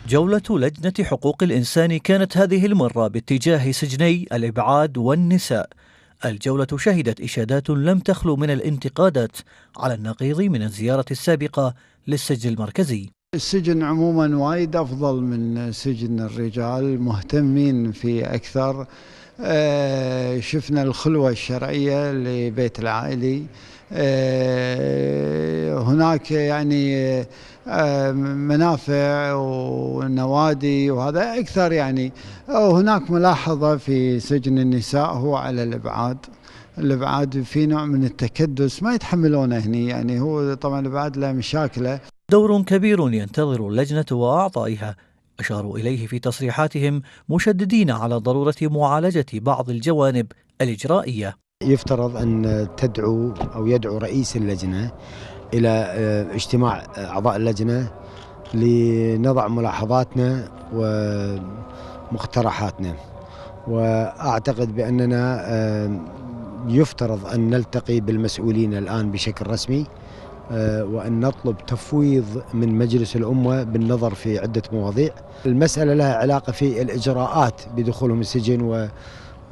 جولة لجنة حقوق الإنسان كانت هذه المرة باتجاه سجني الإبعاد والنساء. الجولة شهدت إشادات لم تخلو من الانتقادات على النقيض من الزيارة السابقة للسجن المركزي. السجن عموما وايد أفضل من سجن الرجال، مهتمين فيه أكثر. شفنا الخلوة الشرعية لبيت العائلي. هناك يعني منافع ونوادي وهذا أكثر يعني. هناك ملاحظة في سجن النساء هو على الإبعاد في نوع من التكدس ما يتحملونه هني، يعني هو طبعا الإبعاد له مشاكله. دور كبير ينتظر اللجنة وأعضائها أشاروا إليه في تصريحاتهم، مشددين على ضرورة معالجة بعض الجوانب الإجرائية. يفترض أن يدعو رئيس اللجنة إلى اجتماع أعضاء اللجنة لنضع ملاحظاتنا ومقترحاتنا، وأعتقد بأننا يفترض أن نلتقي بالمسؤولين الآن بشكل رسمي، وأن نطلب تفويض من مجلس الأمة بالنظر في عدة مواضيع. المسألة لها علاقة في الإجراءات بدخولهم السجن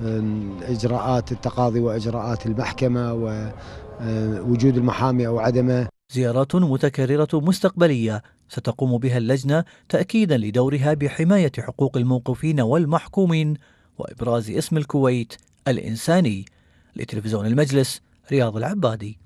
وإجراءات التقاضي وإجراءات المحكمة ووجود المحامي أو عدمه. زيارات متكررة مستقبلية ستقوم بها اللجنة تأكيدا لدورها بحماية حقوق الموقوفين والمحكومين وإبراز اسم الكويت الإنساني. لتلفزيون المجلس، رياض العبادي.